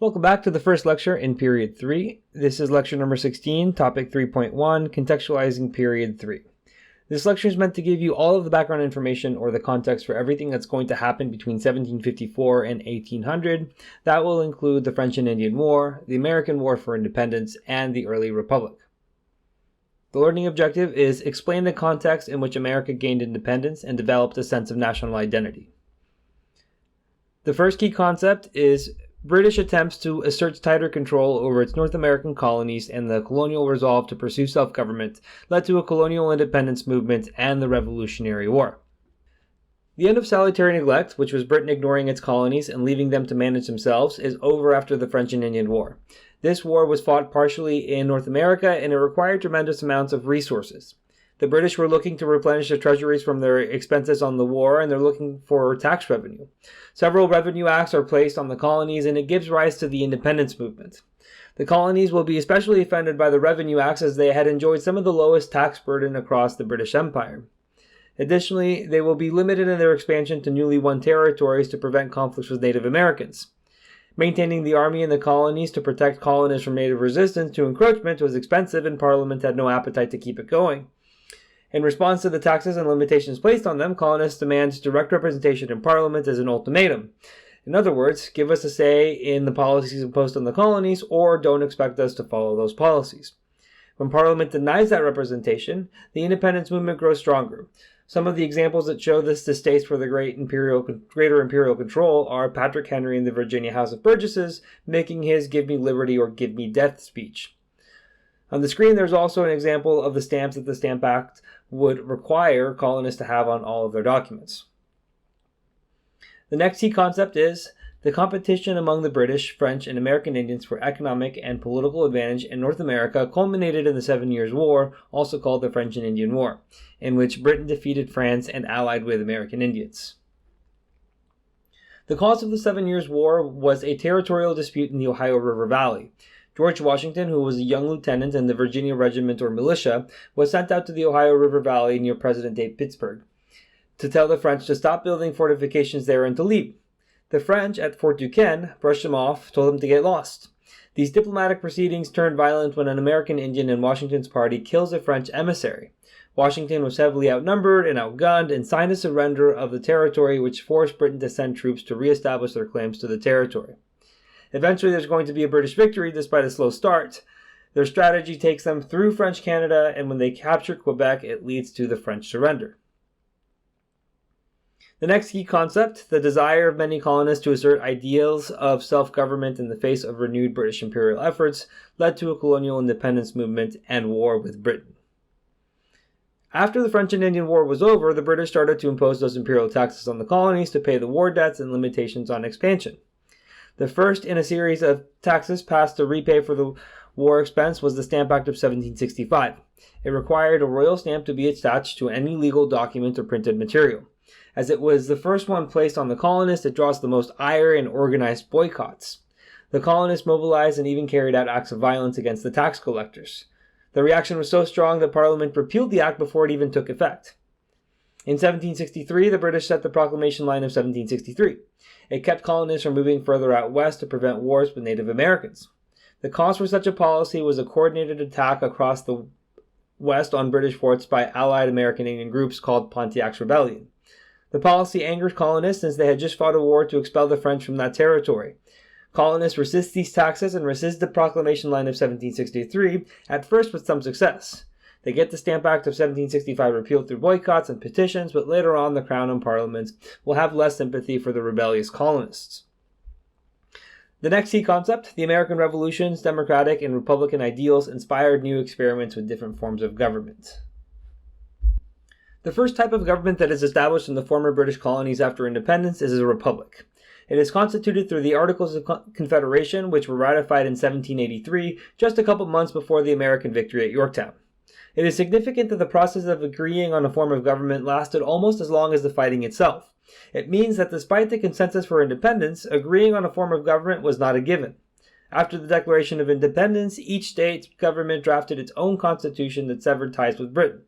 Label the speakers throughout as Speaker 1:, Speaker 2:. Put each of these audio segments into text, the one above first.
Speaker 1: Welcome back to the first lecture in Period 3. This is lecture number 16, topic 3.1, Contextualizing Period 3. This lecture is meant to give you all of the background information or the context for everything that's going to happen between 1754 and 1800. That will include the French and Indian War, the American War for Independence, and the early Republic. The learning objective is explain the context in which America gained independence and developed a sense of national identity. The first key concept is British attempts to assert tighter control over its North American colonies and the colonial resolve to pursue self-government led to a colonial independence movement and the Revolutionary War. The end of salutary neglect, which was Britain ignoring its colonies and leaving them to manage themselves, is over after the French and Indian War. This war was fought partially in North America and it required tremendous amounts of resources. The British were looking to replenish their treasuries from their expenses on the war, and they're looking for tax revenue. Several revenue acts are placed on the colonies, and it gives rise to the independence movement. The colonies will be especially offended by the revenue acts as they had enjoyed some of the lowest tax burden across the British Empire. Additionally, they will be limited in their expansion to newly won territories to prevent conflicts with Native Americans. Maintaining the army in the colonies to protect colonists from native resistance to encroachment was expensive, and Parliament had no appetite to keep it going. In response to the taxes and limitations placed on them, colonists demand direct representation in Parliament as an ultimatum. In other words, give us a say in the policies imposed on the colonies, or don't expect us to follow those policies. When Parliament denies that representation, the independence movement grows stronger. Some of the examples that show this distaste for the greater imperial control are Patrick Henry in the Virginia House of Burgesses making his "Give me liberty or give me death" speech. On the screen, there's also an example of the stamps that the Stamp Act would require colonists to have on all of their documents. The next key concept is the competition among the British, French, and American Indians for economic and political advantage in North America culminated in the 7 Years' War, also called the French and Indian War, in which Britain defeated France and allied with American Indians. The cause of the 7 Years' War was a territorial dispute in the Ohio River Valley. George Washington, who was a young lieutenant in the Virginia Regiment or militia, was sent out to the Ohio River Valley near present-day Pittsburgh to tell the French to stop building fortifications there and to leave. The French, at Fort Duquesne, brushed him off, told him to get lost. These diplomatic proceedings turned violent when an American Indian in Washington's party kills a French emissary. Washington was heavily outnumbered and outgunned and signed a surrender of the territory, which forced Britain to send troops to reestablish their claims to the territory. Eventually, there's going to be a British victory despite a slow start. Their strategy takes them through French Canada, and when they capture Quebec, it leads to the French surrender. The next key concept, the desire of many colonists to assert ideals of self-government in the face of renewed British imperial efforts, led to a colonial independence movement and war with Britain. After the French and Indian War was over, the British started to impose those imperial taxes on the colonies to pay the war debts and limitations on expansion. The first in a series of taxes passed to repay for the war expense was the Stamp Act of 1765. It required a royal stamp to be attached to any legal document or printed material. As it was the first one placed on the colonists, it draws the most ire and organized boycotts. The colonists mobilized and even carried out acts of violence against the tax collectors. The reaction was so strong that Parliament repealed the act before it even took effect. In 1763, the British set the Proclamation Line of 1763. It kept colonists from moving further out west to prevent wars with Native Americans. The cause for such a policy was a coordinated attack across the west on British forts by allied American Indian groups called Pontiac's Rebellion. The policy angered colonists since they had just fought a war to expel the French from that territory. Colonists resist these taxes and resist the Proclamation Line of 1763, at first with some success. They get the Stamp Act of 1765 repealed through boycotts and petitions, but later on the Crown and Parliament will have less sympathy for the rebellious colonists. The next key concept, the American Revolution's democratic and republican ideals inspired new experiments with different forms of government. The first type of government that is established in the former British colonies after independence is a republic. It is constituted through the Articles of Confederation, which were ratified in 1783, just a couple months before the American victory at Yorktown. It is significant that the process of agreeing on a form of government lasted almost as long as the fighting itself. It means that despite the consensus for independence, agreeing on a form of government was not a given. After the Declaration of Independence, each state's government drafted its own constitution that severed ties with Britain.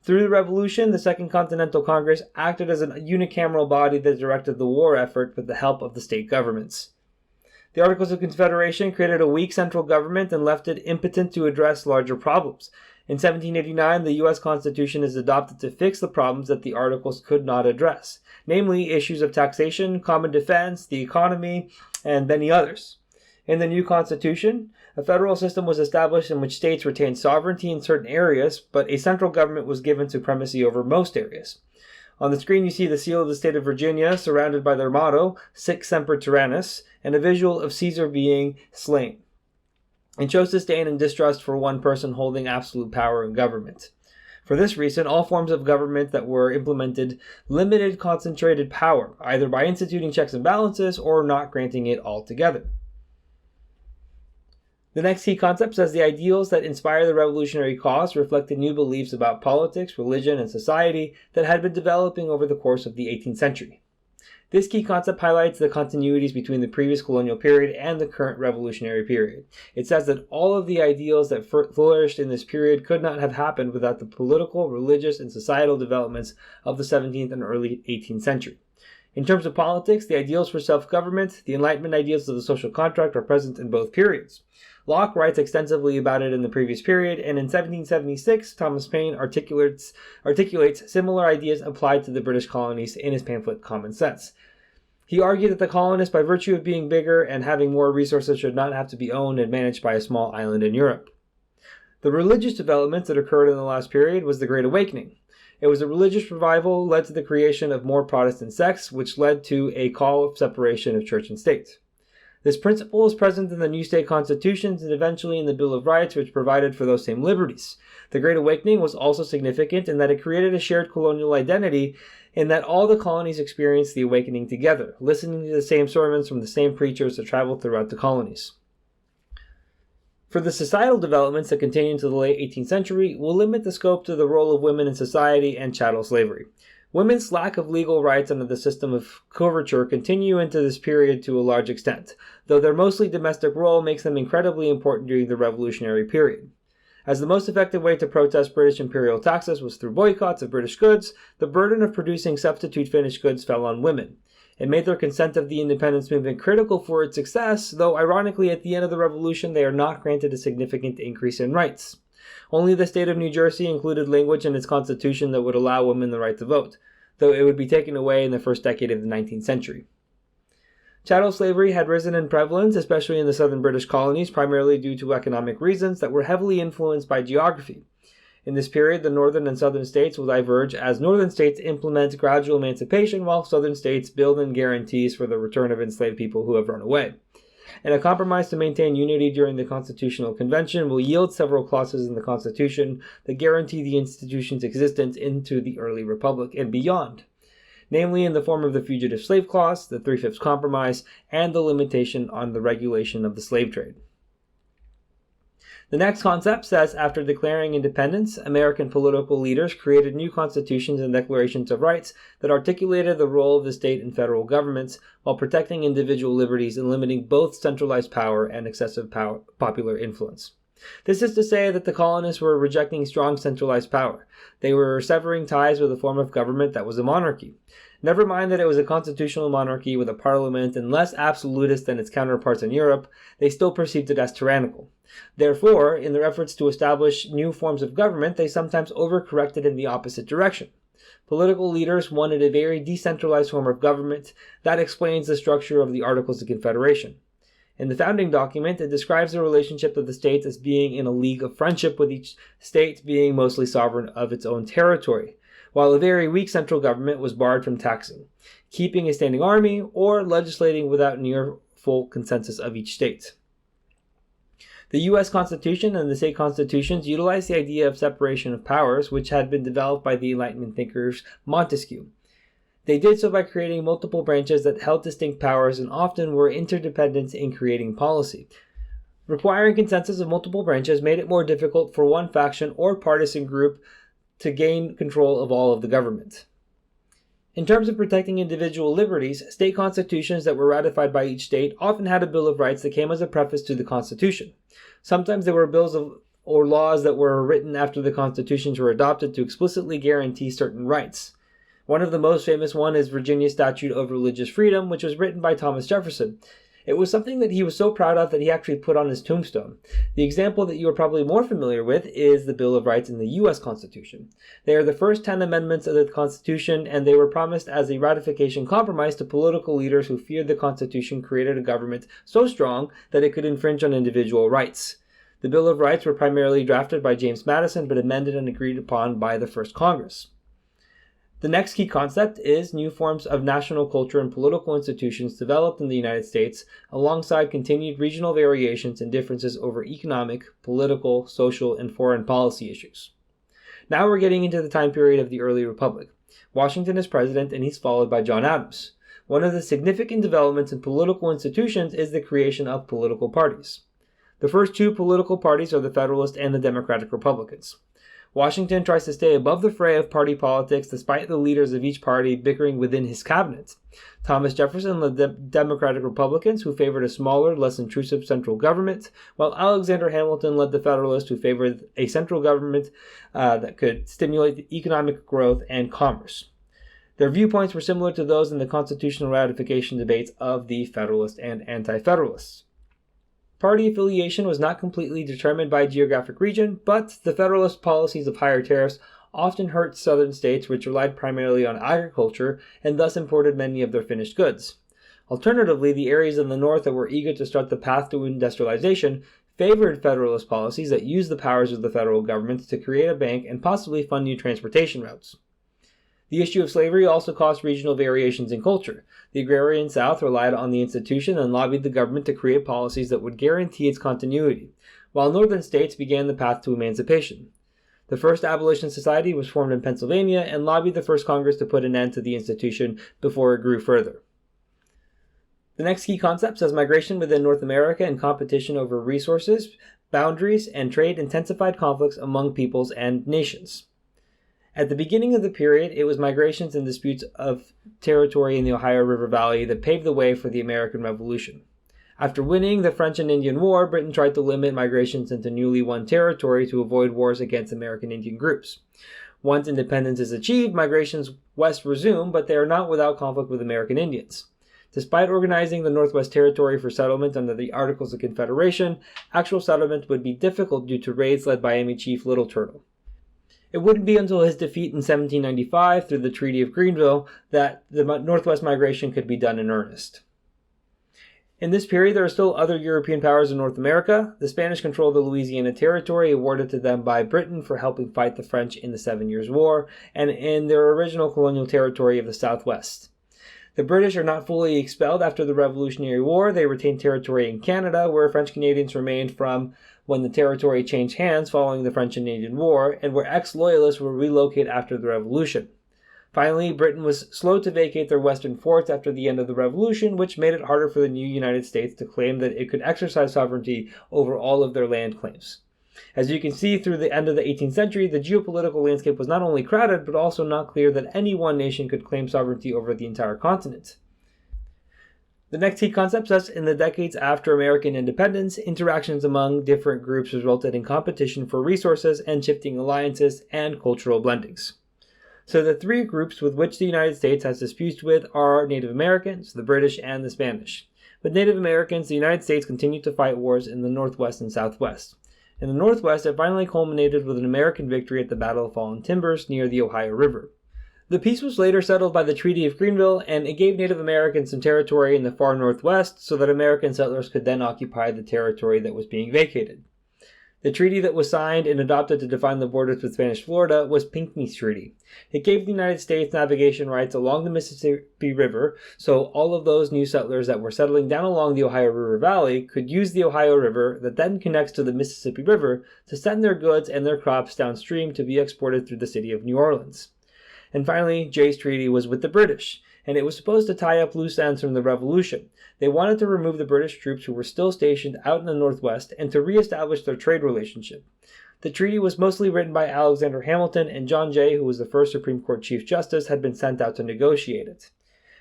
Speaker 1: Through the Revolution, the Second Continental Congress acted as a unicameral body that directed the war effort with the help of the state governments. The Articles of Confederation created a weak central government and left it impotent to address larger problems. In 1789, the U.S. Constitution is adopted to fix the problems that the Articles could not address, namely issues of taxation, common defense, the economy, and many others. In the new Constitution, a federal system was established in which states retained sovereignty in certain areas, but a central government was given supremacy over most areas. On the screen you see the seal of the state of Virginia surrounded by their motto, Sic Semper Tyrannis, and a visual of Caesar being slain. It shows disdain and distrust for one person holding absolute power in government. For this reason, all forms of government that were implemented limited concentrated power, either by instituting checks and balances or not granting it altogether. The next key concept says the ideals that inspire the revolutionary cause reflected new beliefs about politics, religion, and society that had been developing over the course of the 18th century. This key concept highlights the continuities between the previous colonial period and the current revolutionary period. It says that all of the ideals that flourished in this period could not have happened without the political, religious, and societal developments of the 17th and early 18th century. In terms of politics, the ideals for self-government, the Enlightenment ideals of the social contract are present in both periods. Locke writes extensively about it in the previous period, and in 1776, Thomas Paine articulates similar ideas applied to the British colonies in his pamphlet Common Sense. He argued that the colonists, by virtue of being bigger and having more resources, should not have to be owned and managed by a small island in Europe. The religious developments that occurred in the last period was the Great Awakening. It was a religious revival led to the creation of more Protestant sects, which led to a call of separation of church and state. This principle is present in the new state constitutions and eventually in the Bill of Rights, which provided for those same liberties. The Great Awakening was also significant in that it created a shared colonial identity in that all the colonies experienced the awakening together, listening to the same sermons from the same preachers that traveled throughout the colonies. For the societal developments that continue into the late 18th century, will limit the scope to the role of women in society and chattel slavery. Women's lack of legal rights under the system of coverture continue into this period to a large extent, though their mostly domestic role makes them incredibly important during the Revolutionary period. As the most effective way to protest British imperial taxes was through boycotts of British goods, the burden of producing substitute finished goods fell on women. It made their consent of the independence movement critical for its success, though ironically at the end of the Revolution they are not granted a significant increase in rights. Only the state of New Jersey included language in its constitution that would allow women the right to vote, though it would be taken away in the first decade of the 19th century. Chattel slavery had risen in prevalence, especially in the southern British colonies, primarily due to economic reasons that were heavily influenced by geography. In this period, the northern and southern states will diverge as northern states implement gradual emancipation, while southern states build in guarantees for the return of enslaved people who have run away. And a compromise to maintain unity during the Constitutional Convention will yield several clauses in the Constitution that guarantee the institution's existence into the early Republic and beyond, namely in the form of the Fugitive Slave Clause, the Three-Fifths Compromise, and the limitation on the regulation of the slave trade. The next concept says, after declaring independence, American political leaders created new constitutions and declarations of rights that articulated the role of the state and federal governments while protecting individual liberties and limiting both centralized power and excessive popular influence. This is to say that the colonists were rejecting strong centralized power. They were severing ties with a form of government that was a monarchy. Never mind that it was a constitutional monarchy with a parliament and less absolutist than its counterparts in Europe, they still perceived it as tyrannical. Therefore, in their efforts to establish new forms of government, they sometimes overcorrected in the opposite direction. Political leaders wanted a very decentralized form of government. That explains the structure of the Articles of Confederation. In the founding document, it describes the relationship of the states as being in a league of friendship, with each state being mostly sovereign of its own territory, while a very weak central government was barred from taxing, keeping a standing army, or legislating without near full consensus of each state. The U.S. Constitution and the state constitutions utilized the idea of separation of powers, which had been developed by the Enlightenment thinkers Montesquieu. They did so by creating multiple branches that held distinct powers and often were interdependent in creating policy. Requiring consensus of multiple branches made it more difficult for one faction or partisan group to gain control of all of the government. In terms of protecting individual liberties, state constitutions that were ratified by each state often had a Bill of Rights that came as a preface to the Constitution. Sometimes there were bills or laws that were written after the constitutions were adopted to explicitly guarantee certain rights. One of the most famous one is Virginia's Statute of Religious Freedom, which was written by Thomas Jefferson. It was something that he was so proud of that he actually put on his tombstone. The example that you are probably more familiar with is the Bill of Rights in the U.S. Constitution. They are the first 10 amendments of the Constitution, and they were promised as a ratification compromise to political leaders who feared the Constitution created a government so strong that it could infringe on individual rights. The Bill of Rights were primarily drafted by James Madison, but amended and agreed upon by the first Congress. The next key concept is new forms of national culture and political institutions developed in the United States, alongside continued regional variations and differences over economic, political, social, and foreign policy issues. Now we're getting into the time period of the early republic. Washington is president, and he's followed by John Adams. One of the significant developments in political institutions is the creation of political parties. The first two political parties are the Federalist and the Democratic Republicans. Washington tries to stay above the fray of party politics despite the leaders of each party bickering within his cabinet. Thomas Jefferson led the Democratic Republicans, who favored a smaller, less intrusive central government, while Alexander Hamilton led the Federalists, who favored a central government that could stimulate economic growth and commerce. Their viewpoints were similar to those in the constitutional ratification debates of the Federalists and Anti-Federalists. Party affiliation was not completely determined by geographic region, but the Federalist policies of higher tariffs often hurt southern states which relied primarily on agriculture and thus imported many of their finished goods. Alternatively, the areas in the north that were eager to start the path to industrialization favored Federalist policies that used the powers of the federal government to create a bank and possibly fund new transportation routes. The issue of slavery also caused regional variations in culture. The agrarian South relied on the institution and lobbied the government to create policies that would guarantee its continuity, while northern states began the path to emancipation. The first abolition society was formed in Pennsylvania and lobbied the first Congress to put an end to the institution before it grew further. The next key concept says migration within North America and competition over resources, boundaries, and trade intensified conflicts among peoples and nations. At the beginning of the period, it was migrations and disputes of territory in the Ohio River Valley that paved the way for the American Revolution. After winning the French and Indian War, Britain tried to limit migrations into newly won territory to avoid wars against American Indian groups. Once independence is achieved, migrations west resume, but they are not without conflict with American Indians. Despite organizing the Northwest Territory for settlement under the Articles of Confederation, actual settlement would be difficult due to raids led by enemy chief Little Turtle. It wouldn't be until his defeat in 1795 through the Treaty of Greenville that the Northwest migration could be done in earnest. In this period, there are still other European powers in North America. The Spanish controlled the Louisiana Territory, awarded to them by Britain for helping fight the French in the 7 Years' War, and in their original colonial territory of the Southwest. The British are not fully expelled after the Revolutionary War. They retained territory in Canada, where French Canadians remained from when the territory changed hands following the French and Indian War, and where ex-loyalists were relocated after the Revolution. Finally, Britain was slow to vacate their western forts after the end of the Revolution, which made it harder for the new United States to claim that it could exercise sovereignty over all of their land claims. As you can see, through the end of the 18th century, the geopolitical landscape was not only crowded, but also not clear that any one nation could claim sovereignty over the entire continent. The next key concept says in the decades after American independence, interactions among different groups resulted in competition for resources and shifting alliances and cultural blendings. So the three groups with which the United States has disputes with are Native Americans, the British, and the Spanish. With Native Americans, the United States continued to fight wars in the Northwest and Southwest. In the Northwest, it finally culminated with an American victory at the Battle of Fallen Timbers near the Ohio River. The peace was later settled by the Treaty of Greenville, and it gave Native Americans some territory in the far northwest so that American settlers could then occupy the territory that was being vacated. The treaty that was signed and adopted to define the borders with Spanish Florida was Pinckney's Treaty. It gave the United States navigation rights along the Mississippi River, so all of those new settlers that were settling down along the Ohio River Valley could use the Ohio River that then connects to the Mississippi River to send their goods and their crops downstream to be exported through the city of New Orleans. And finally, Jay's Treaty was with the British, and it was supposed to tie up loose ends from the Revolution. They wanted to remove the British troops who were still stationed out in the Northwest and to reestablish their trade relationship. The treaty was mostly written by Alexander Hamilton, and John Jay, who was the first Supreme Court Chief Justice, had been sent out to negotiate it.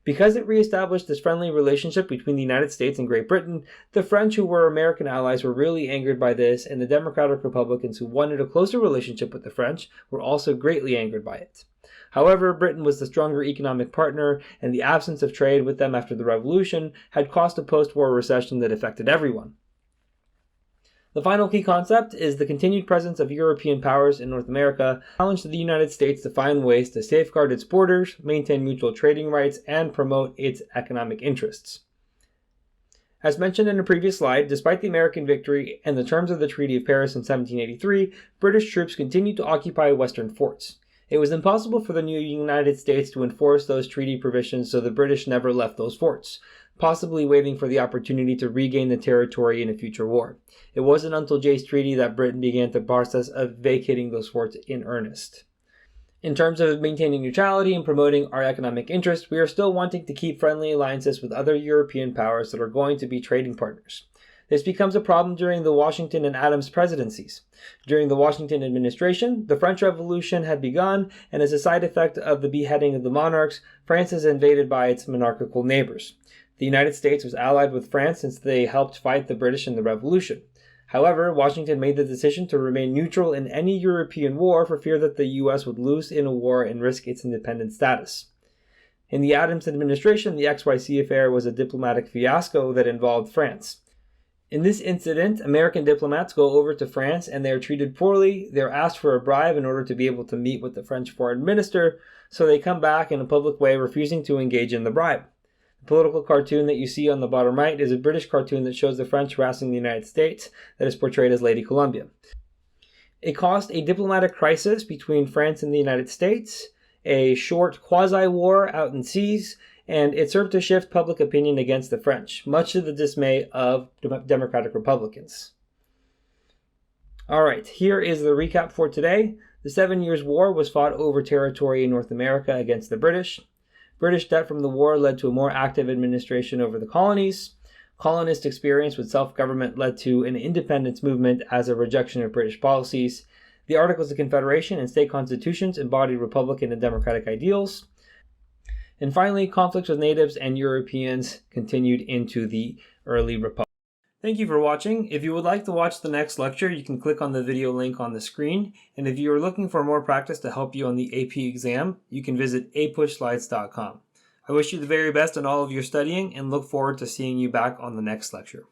Speaker 1: Because it reestablished this friendly relationship between the United States and Great Britain, the French, who were American allies, were really angered by this, and the Democratic Republicans, who wanted a closer relationship with the French, were also greatly angered by it. However, Britain was the stronger economic partner, and the absence of trade with them after the Revolution had caused a post-war recession that affected everyone. The final key concept is the continued presence of European powers in North America challenged the United States to find ways to safeguard its borders, maintain mutual trading rights, and promote its economic interests. As mentioned in a previous slide, despite the American victory and the terms of the Treaty of Paris in 1783, British troops continued to occupy Western forts. It was impossible for the new United States to enforce those treaty provisions, so the British never left those forts, possibly waiting for the opportunity to regain the territory in a future war. It wasn't until Jay's Treaty that Britain began the process of vacating those forts in earnest. In terms of maintaining neutrality and promoting our economic interests, we are still wanting to keep friendly alliances with other European powers that are going to be trading partners. This becomes a problem during the Washington and Adams presidencies. During the Washington administration, the French Revolution had begun, and as a side effect of the beheading of the monarchs, France is invaded by its monarchical neighbors. The United States was allied with France since they helped fight the British in the Revolution. However, Washington made the decision to remain neutral in any European war for fear that the US would lose in a war and risk its independent status. In the Adams administration, the XYZ affair was a diplomatic fiasco that involved France. In this incident, American diplomats go over to France and they are treated poorly. They're asked for a bribe in order to be able to meet with the French foreign minister, so they come back in a public way refusing to engage in the bribe. The political cartoon that you see on the bottom right is a British cartoon that shows the French harassing the United States that is portrayed as Lady Columbia. It caused a diplomatic crisis between France and the United States, a short quasi-war out in seas, and it served to shift public opinion against the French, much to the dismay of Democratic Republicans. Alright, here is the recap for today. The 7 Years' War was fought over territory in North America against the British. British debt from the war led to a more active administration over the colonies. Colonist experience with self-government led to an independence movement as a rejection of British policies. The Articles of Confederation and state constitutions embodied Republican and Democratic ideals. And finally, conflicts with natives and Europeans continued into the early republic. Thank you for watching. If you would like to watch the next lecture, you can click on the video link on the screen. And if you are looking for more practice to help you on the AP exam, you can visit apushslides.com. I wish you the very best in all of your studying and look forward to seeing you back on the next lecture.